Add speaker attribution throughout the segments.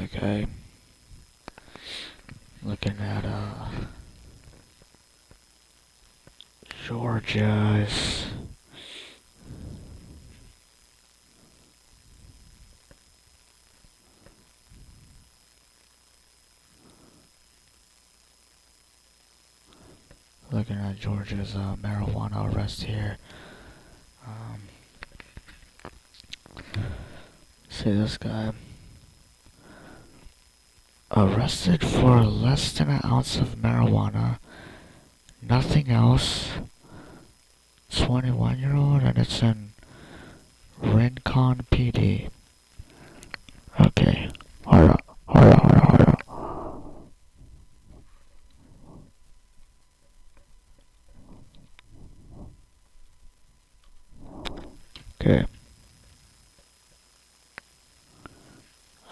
Speaker 1: Okay. Looking at Georgia's. Looking at Georgia's marijuana arrest here. See this guy. Arrested for less than an ounce of marijuana. Nothing else. 21-year-old, and it's in Rincon PD. Okay. Hold on. Okay.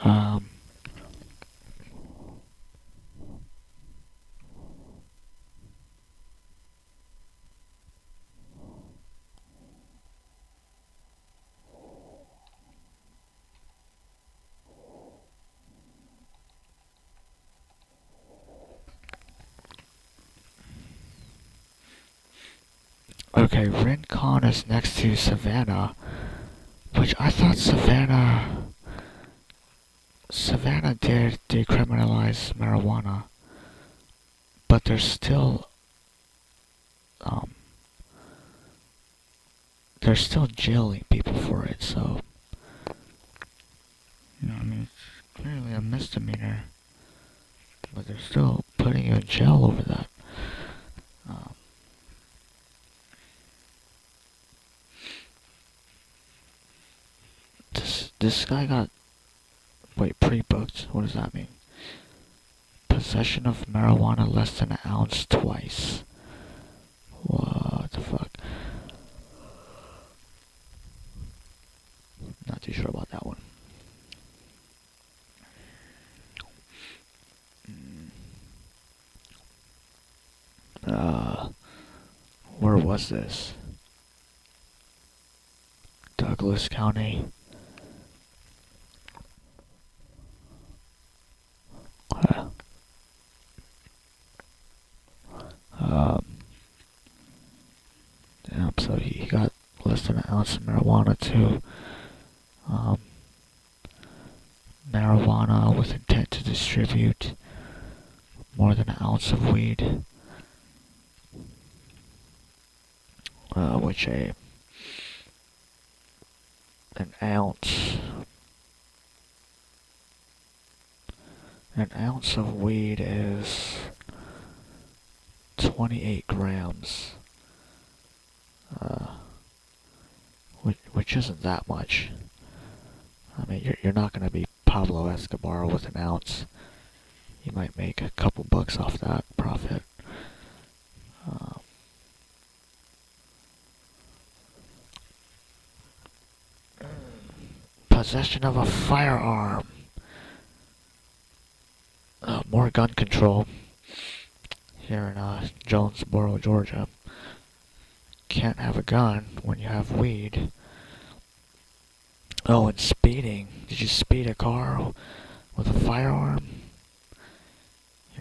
Speaker 1: Um. Okay, Rincon is next to Savannah, which I thought Savannah did decriminalize marijuana, but um, they're still jailing people for it. So, I mean, it's clearly a misdemeanor, but they're still putting you in jail over that. Um, this guy got pre-booked. What does that mean? Possession of marijuana less than an ounce twice. What the fuck? Not too sure about that one. Where was this? Douglas County. Damn, so he got less than an ounce of marijuana too. Marijuana with intent to distribute more than an ounce of weed. Which an ounce of weed is 28 grams. Which isn't that much. I mean, you're not gonna be Pablo Escobar with an ounce. You might make a couple bucks off that profit. Possession of a firearm. More gun control here in Jonesboro, Georgia. Can't have a gun when you have weed. Oh, and speeding. Did you speed a car with a firearm?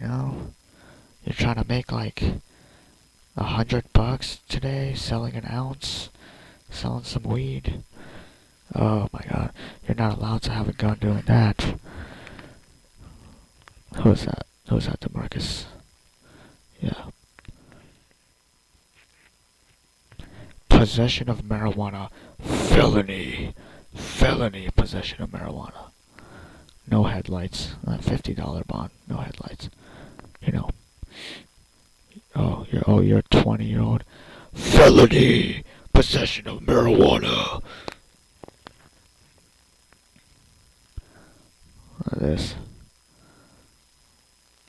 Speaker 1: You're trying to make like $100 today selling an ounce, selling some weed. Oh my god, you're not allowed to have a gun doing that. Who's that? Who's that, DeMarcus? Yeah. Possession of marijuana. Felony possession of marijuana. No headlights. $50 bond. No headlights. You're a 20-year-old. Felony possession of marijuana. This.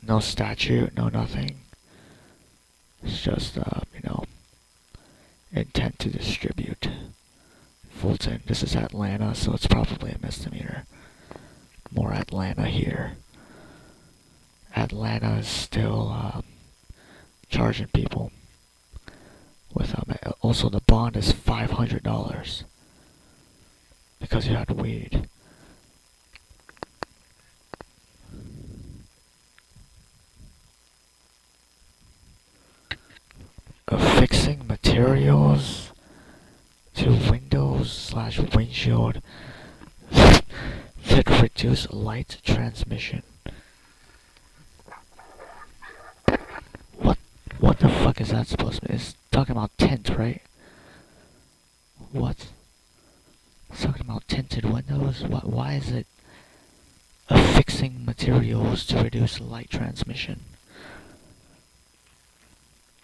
Speaker 1: No statute, no nothing. It's just, intent to distribute. Fulton. This is Atlanta, so it's probably a misdemeanor. More Atlanta here. Atlanta is still charging people with also the bond is $500 because you had weed. affixing materials to windows/windshield that reduce light transmission. What the fuck is that supposed to be? It's talking about tint, right? What? It's talking about tinted windows? Why is it affixing materials to reduce light transmission?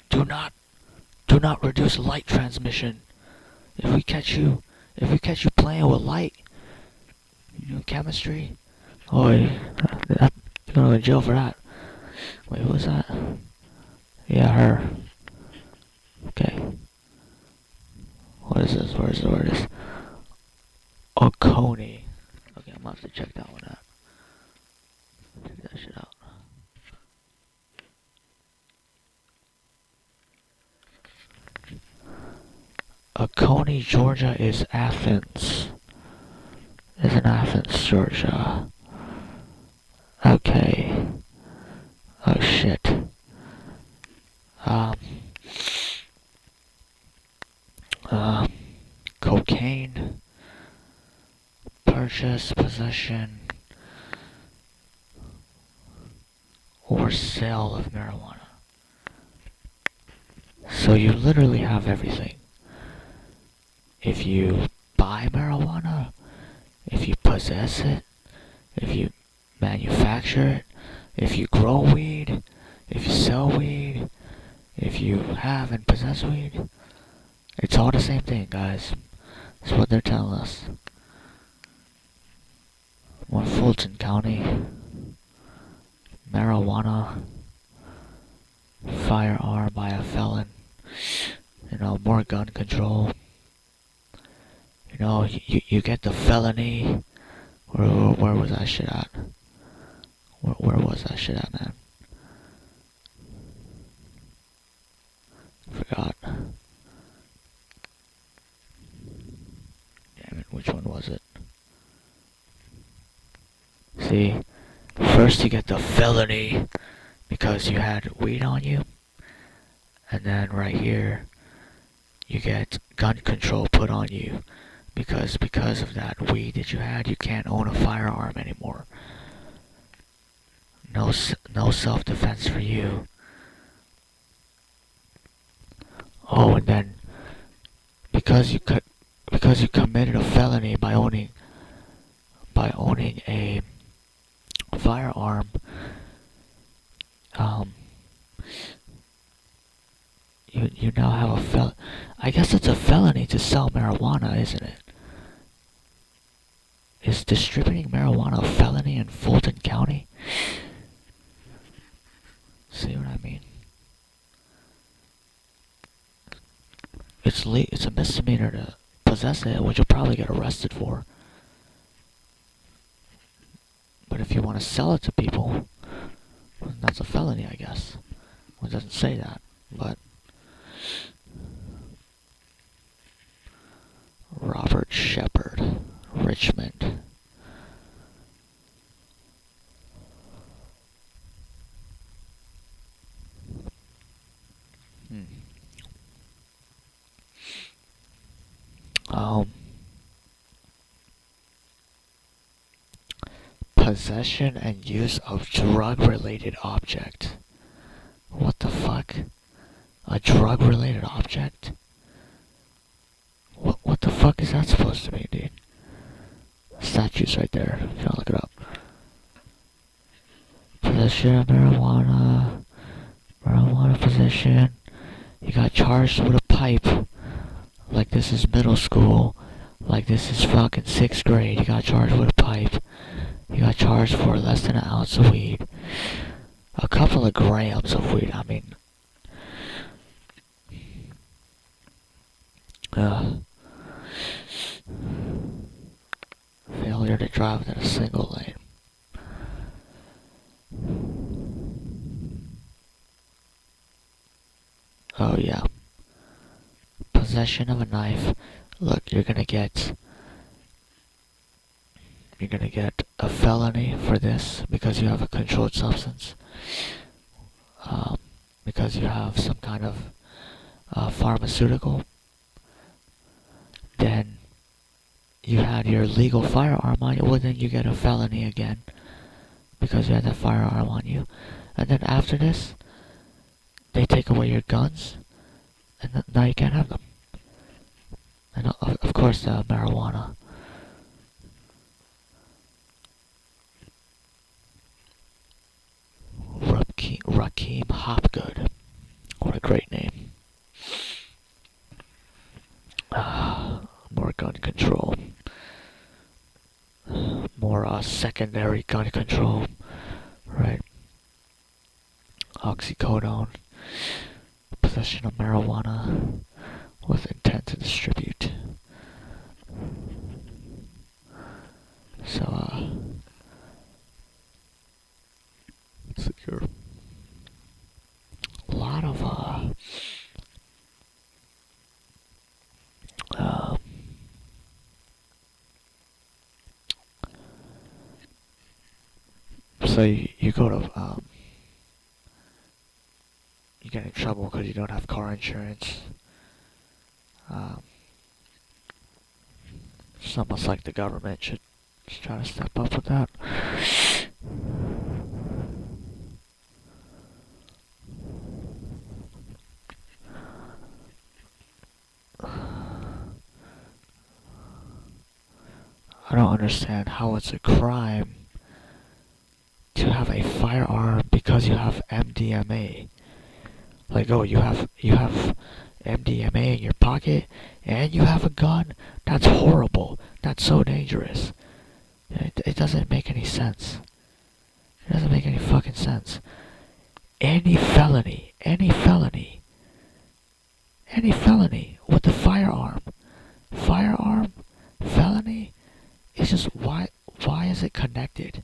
Speaker 1: Do not reduce light transmission. If we catch you playing with light, chemistry, oh, you're gonna go to jail for that. Wait, who was that? Yeah, her. Okay. What is this? Where is this? Oconee. Okay, I'm gonna have to check that one out. Check that shit out. Oconee, Georgia is Athens. Is in Athens, Georgia. Okay. Oh shit. Cocaine, purchase, possession, or sale of marijuana. So you literally have everything. If you buy marijuana, if you possess it, if you manufacture it, if you grow weed, if you sell weed, if you have and possess weed, it's all the same thing, guys. That's what they're telling us. More Fulton County, marijuana, firearm by a felon, more gun control. You get the felony. Where was that shit at? Where was that shit at, man? Forgot. Damn it, which one was it? See, first you get the felony because you had weed on you, and then right here you get gun control put on you because of that weed that you had, you can't own a firearm anymore. No self-defense for you. Oh, and then because you committed a felony by owning a firearm, you now have I guess it's a felony to sell marijuana, isn't it? Is distributing marijuana a felony in Fulton County? See what I mean? It's a misdemeanor to possess it, which you'll probably get arrested for. But if you want to sell it to people, that's a felony, I guess. Well, it doesn't say that, but Robert Shepard, Richmond. Possession and use of drug-related object. What the fuck? A drug-related object? What the fuck is that supposed to mean, dude? Statutes right there, if you wanna look it up. Possession of marijuana possession. You got charged with a pipe. Like this is middle school. Like this is fucking 6th grade. You got charged with a pipe. You got charged for less than an ounce of weed. A couple of grams of weed, I mean. Failure to drive within a single lane. Oh yeah. Possession of a knife. Look, you're gonna get a felony for this because you have a controlled substance. Because you have some kind of pharmaceutical, then you had your legal firearm on you, well then you get a felony again because you had that firearm on you. And then after this, they take away your guns, and now you can't have them. And of course, marijuana. Rakeem Hopgood. What a great name. More gun control. More secondary gun control. Right. Oxycodone. Possession of marijuana with intent to distribute. So, secure. A lot of, so you go to, you get in trouble because you don't have car insurance. It's almost like the government should try to step up with that. I don't understand how it's a crime to have a firearm because you have MDMA. Like, oh, you have MDMA in your pocket and you have a gun? That's horrible. That's so dangerous. It doesn't make any sense. It doesn't make any fucking sense. Any felony with a firearm, felony, it's just why is it connected?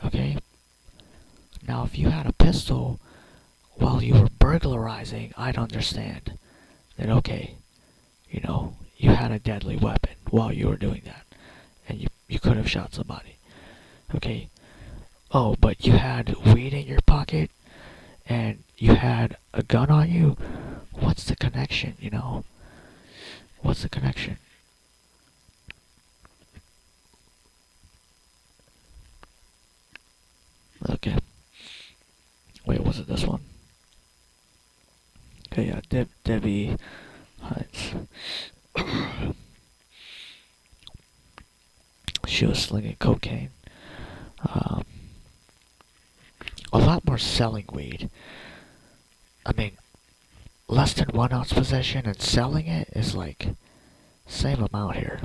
Speaker 1: Okay? Now if you had a pistol while you were burglarizing, I'd understand. Then okay, you had a deadly weapon while you were doing that. And you could have shot somebody. Okay. Oh, but you had weed in your pocket and you had a gun on you? What's the connection, What's the connection? Okay. Wait, was it this one? Okay, yeah, Debbie Hines. She was slinging cocaine. A lot more selling weed. I mean, less than 1 ounce possession and selling it is like same amount here.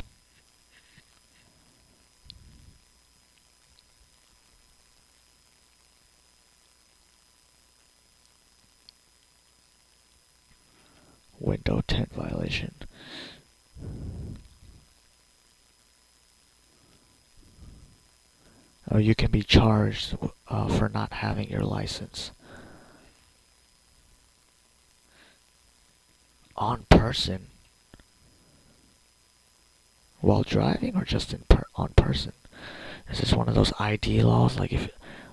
Speaker 1: Window 10 violation. Oh, you can be charged for not having your license. On person? While driving or just on person? Is this one of those ID laws? Like if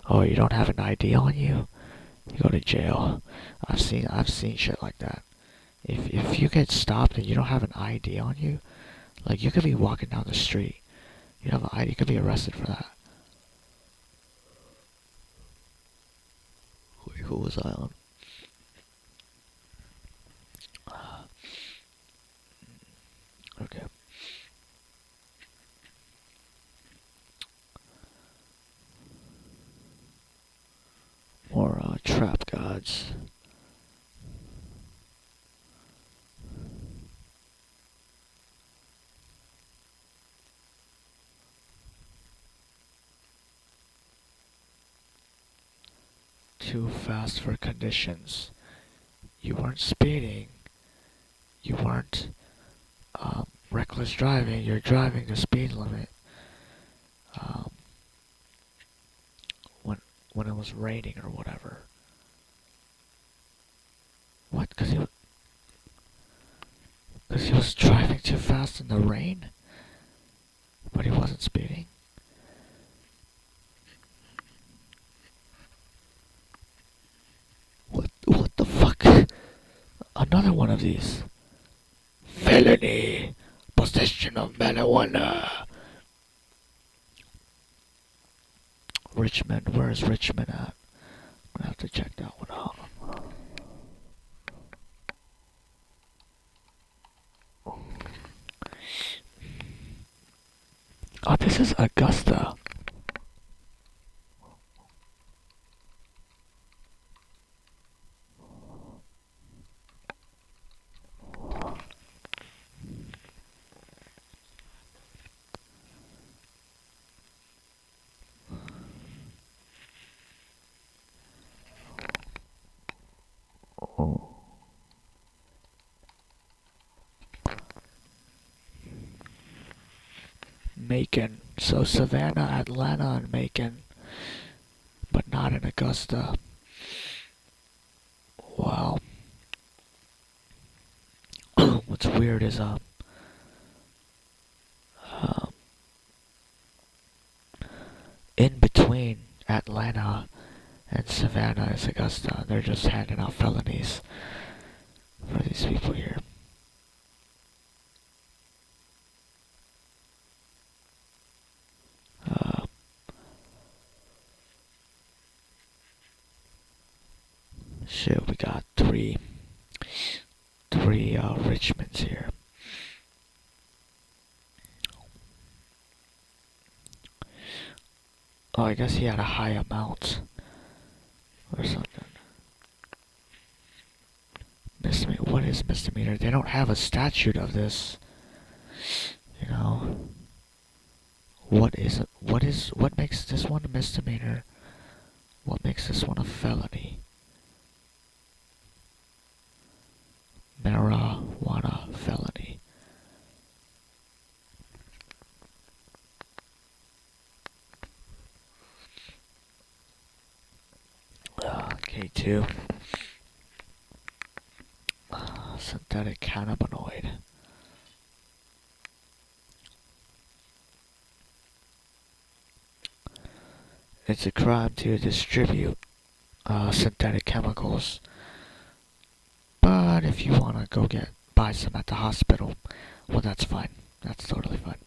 Speaker 1: you don't have an ID on you, you go to jail. I've seen shit like that. If you get stopped and you don't have an ID on you, like you could be walking down the street, you don't have an ID, you could be arrested for that. Wait, who was I on? Okay. More trap gods. Too fast for conditions. You weren't speeding. You weren't reckless driving. You're driving the speed limit. When it was raining or whatever. What? Because he was driving too fast in the rain? But he wasn't speeding? What the fuck? Another one of these. Felony. Possession of marijuana. Richmond. Where's Richmond at? I'm gonna have to check that one out. Oh, this is Augusta. Macon. So Savannah, Atlanta, and Macon. But not in Augusta. Wow. What's weird is in between Atlanta and Savannah is Augusta. They're just handing out felonies for these people here. Shit, we got three Richmonds here. Oh, I guess he had a high amount or something. Misdemeanor. What is misdemeanor? They don't have a statute of this. You know. What is it? What makes this one a misdemeanor? What makes this one a felony? Marijuana felony. K2. Synthetic cannabinoid. It's a crime to distribute synthetic chemicals. But if you want to buy some at the hospital, well, that's fine. That's totally fine.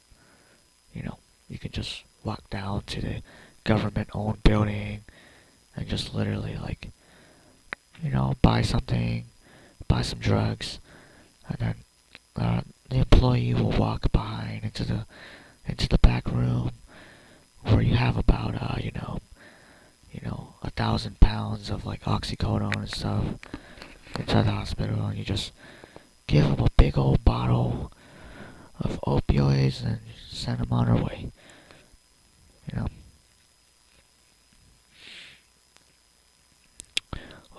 Speaker 1: You know, you can just walk down to the government-owned building and just literally, like, you know, buy something, buy some drugs, and then the employee will walk behind into the back room where you have about 1,000 pounds of like oxycodone and stuff inside the hospital, and you just give them a big old bottle of opioids and send them on their way. You know.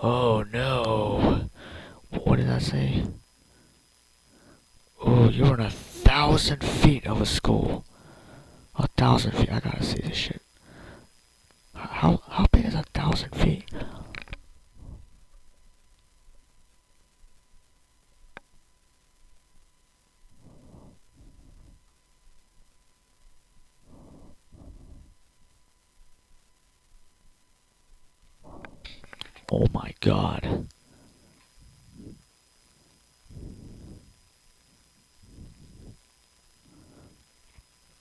Speaker 1: Oh no! What did I say? Oh, you're in 1,000 feet of a school. 1,000 feet. I gotta see this shit. How big is 1,000 feet? Oh my god.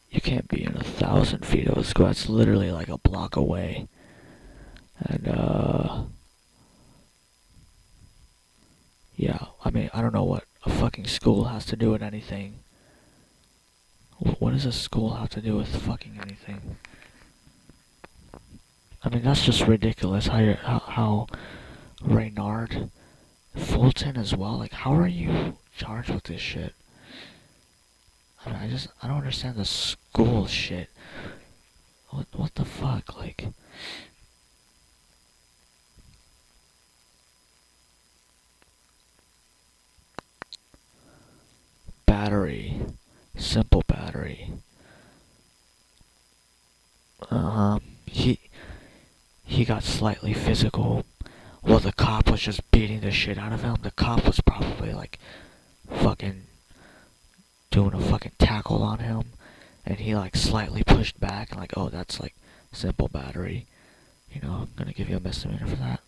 Speaker 1: You can't be in 1,000 feet of a school. That's literally like a block away. And yeah, I mean, I don't know what a fucking school has to do with anything. What does a school have to do with fucking anything? I mean, that's just ridiculous. How Reynard Fulton as well. Like, how are you charged with this shit? I mean, I don't understand the school shit. What the fuck? Like, battery, simple battery. He got slightly physical. Well, the cop was just beating the shit out of him. The cop was probably like fucking doing a fucking tackle on him, and he like slightly pushed back and like, oh, that's like simple battery. You know, I'm gonna give you a misdemeanor for that.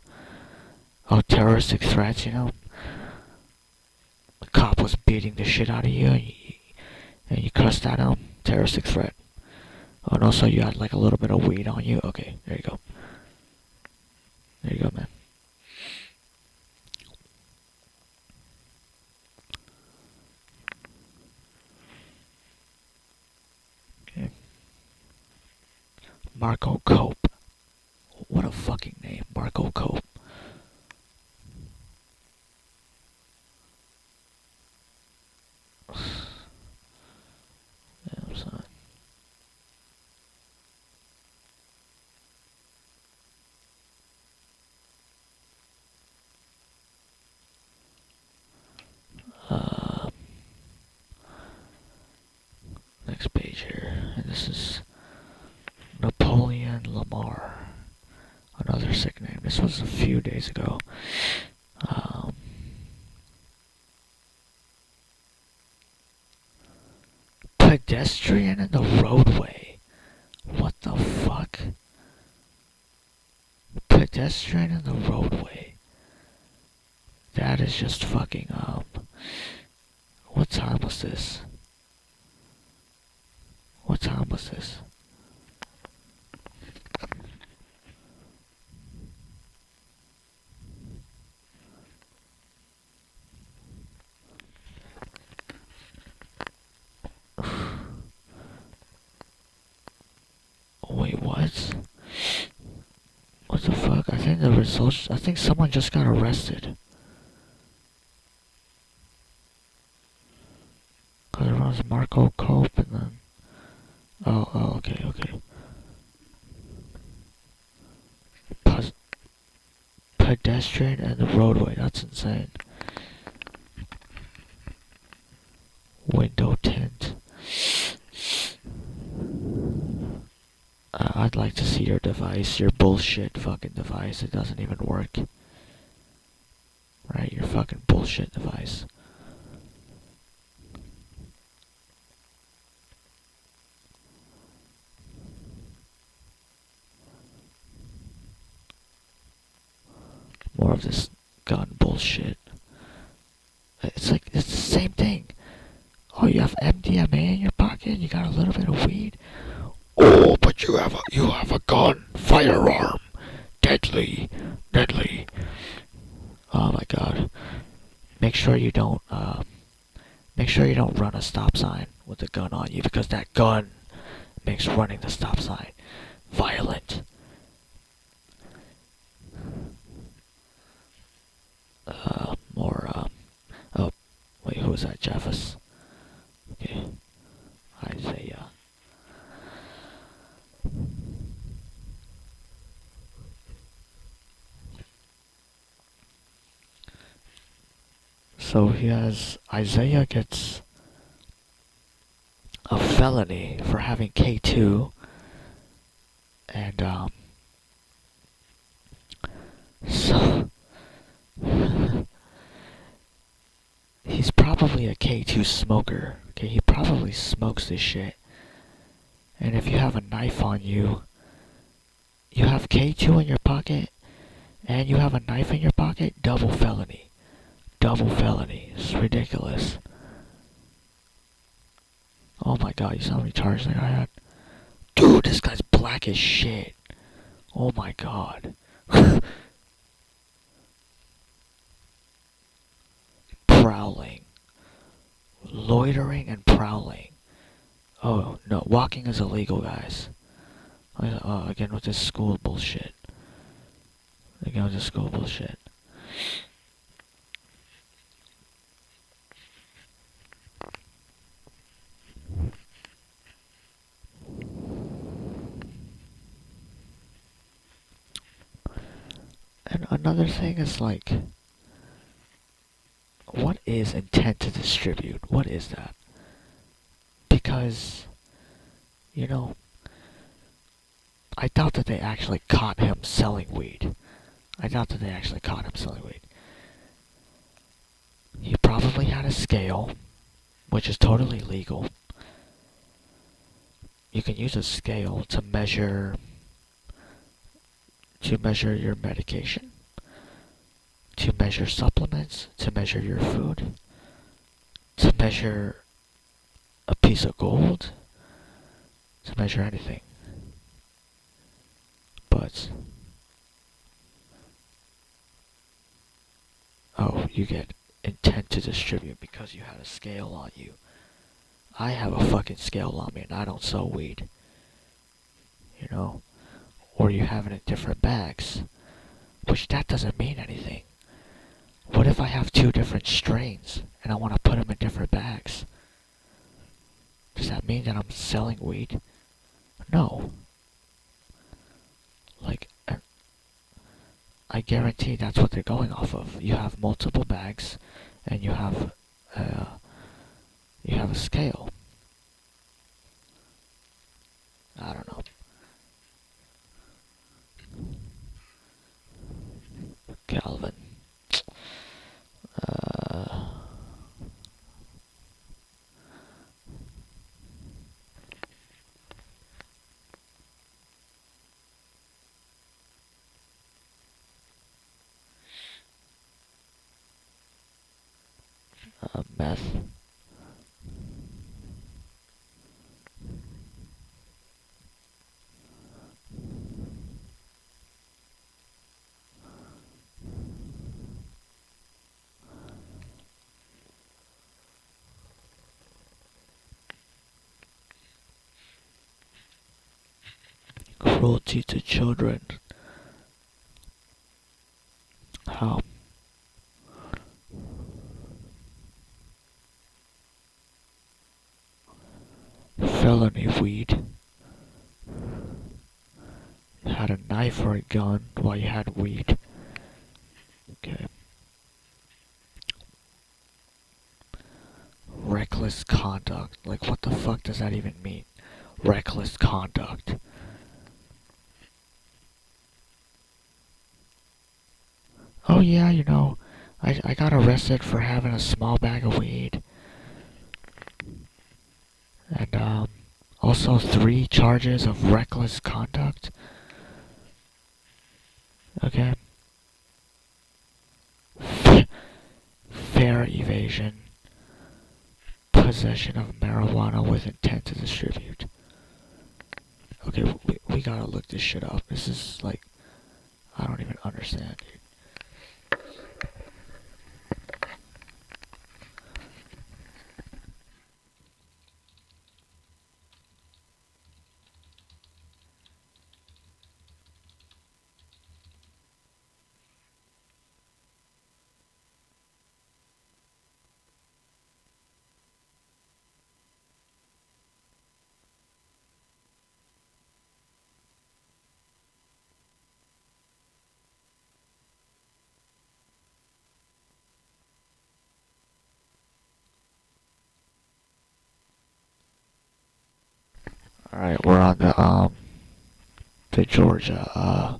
Speaker 1: Oh, terroristic threats, you know. the cop was beating the shit out of you, and you cussed at him, terroristic threat. Oh, and also you had like a little bit of weed on you. Okay, there you go. There you go, man. Okay. Marco Cope. What a fucking name, Marco Cope. Damn, son. Next page here. And this is Napoleon Lamar. Another sick name. This was a few days ago. Pedestrian in the roadway. What the fuck? Pedestrian in the roadway. That is just fucking, what time was this? What time was this? Wait, what? What the fuck? I think the results. I think someone just got arrested. Cause it runs Marco Cope and then. Oh, okay. Pedestrian and the roadway. That's insane. Window tint. I'd like to see your device, your bullshit fucking device. It doesn't even work. Right, your fucking bullshit device. More of this gun bullshit. It's like, it's the same thing. Oh, you have MDMA in your pocket? You got a little bit of weed? Oh, but you have a gun, firearm, deadly. Oh my god. Make sure you don't run a stop sign with a gun on you, because that gun makes running the stop sign violent. Oh, wait, who was that? Jeffus. Okay. Isaiah. So Isaiah gets a felony for having K2, and so he's probably a K2 smoker. Okay, he probably smokes this shit. And if you have a knife on you, you have K2 in your pocket, and you have a knife in your pocket, double felony. Double felony. It's ridiculous. Oh my god, you saw how many charges that guy had? Dude, this guy's black as shit. Oh my god. Prowling. Loitering and prowling. Oh, no, walking is illegal, guys. Again with this school bullshit. And another thing is like, what is intent to distribute? What is that? Because, I doubt that they actually caught him selling weed. He probably had a scale, which is totally legal. You can use a scale to measure your medication, to measure supplements, to measure your food. measure a piece of gold, to measure anything. But, oh, you get intent to distribute because you had a scale on you. I have a fucking scale on me and I don't sell weed. You know? Or you have it in different bags. Which that doesn't mean anything. What if I have 2 different strains and I want to put them in different bags? Does that mean that I'm selling weed? No. Like, I guarantee that's what they're going off of. You have multiple bags and you have a scale. I don't know. Calvin. Meth. Cruelty to children. How? Felony weed. You had a knife or a gun while you had weed. Okay. Reckless conduct. Like, what the fuck does that even mean? Reckless conduct. Oh yeah, you know, I got arrested for having a small bag of weed. And, also 3 charges of reckless conduct. Okay. Fare evasion. Possession of marijuana with intent to distribute. Okay, we gotta look this shit up. This is like, I don't even understand, dude. Alright, we're on the Georgia,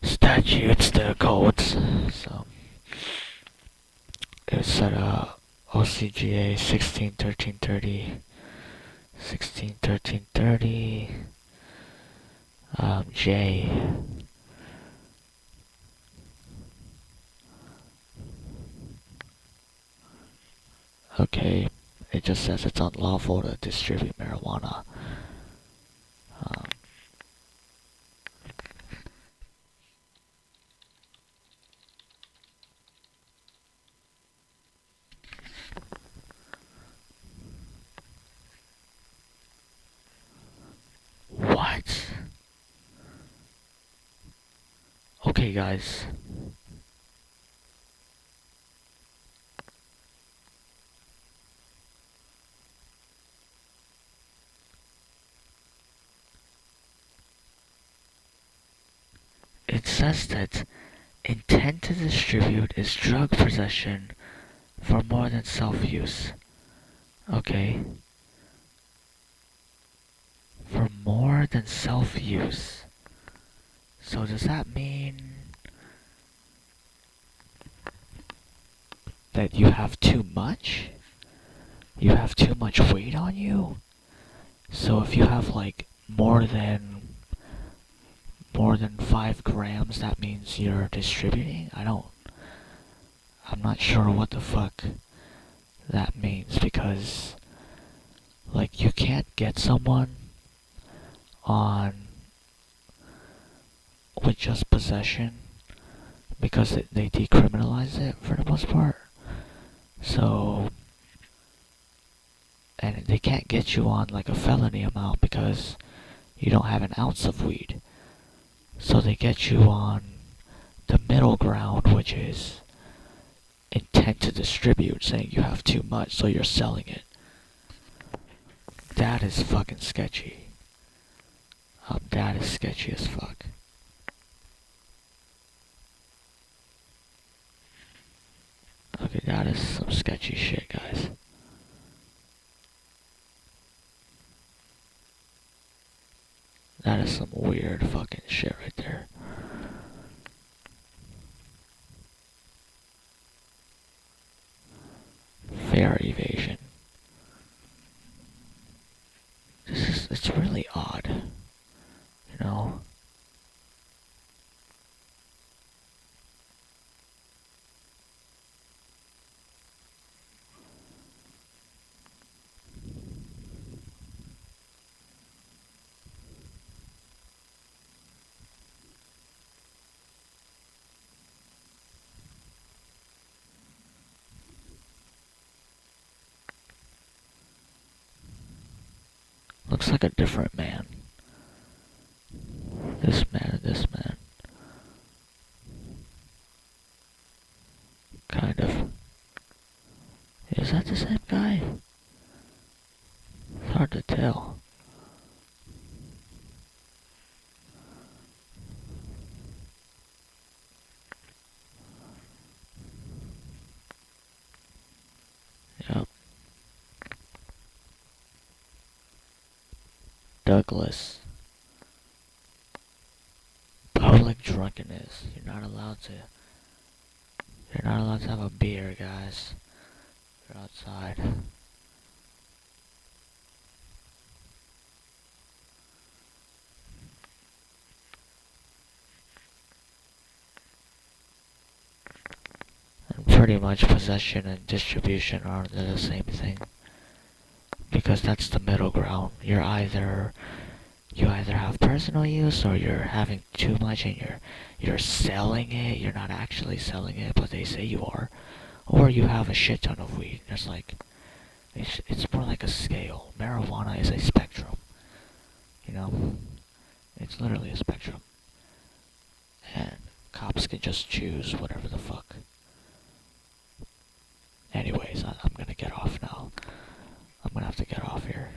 Speaker 1: statutes, the codes. So, it said, OCGA 161330, 161330, J. Okay, it just says it's unlawful to distribute marijuana. What? Okay, guys. It says that intent to distribute is drug possession for more than self-use. Okay. For more than self-use. So does that mean that you have too much? You have too much weight on you? So if you have like more than 5 grams, that means you're distributing? I'm not sure what the fuck that means, because, like, you can't get someone on with just possession because they decriminalize it for the most part. So, and they can't get you on like a felony amount because you don't have an ounce of weed. So they get you on the middle ground, which is intent to distribute, saying you have too much, so you're selling it. That is fucking sketchy. That is sketchy as fuck. Okay, that is some sketchy shit, guys. That is some weird fucking shit right there. Fare evasion. It's really odd. You know? Looks like a different man. This man and this man. Kind of. Is that the same guy? It's hard to tell. Yep. Douglas. Public drunkenness. You're not allowed to have a beer, guys. You're outside. And pretty much possession and distribution are the same thing. Because that's the middle ground. You either have personal use, or you're having too much and you're selling it. You're not actually selling it, but they say you are. Or you have a shit ton of weed. It's like, it's more like a scale. Marijuana is a spectrum. You know? It's literally a spectrum. And cops can just choose whatever the fuck. Anyways, I'm gonna get off now. I'm gonna have to get off here.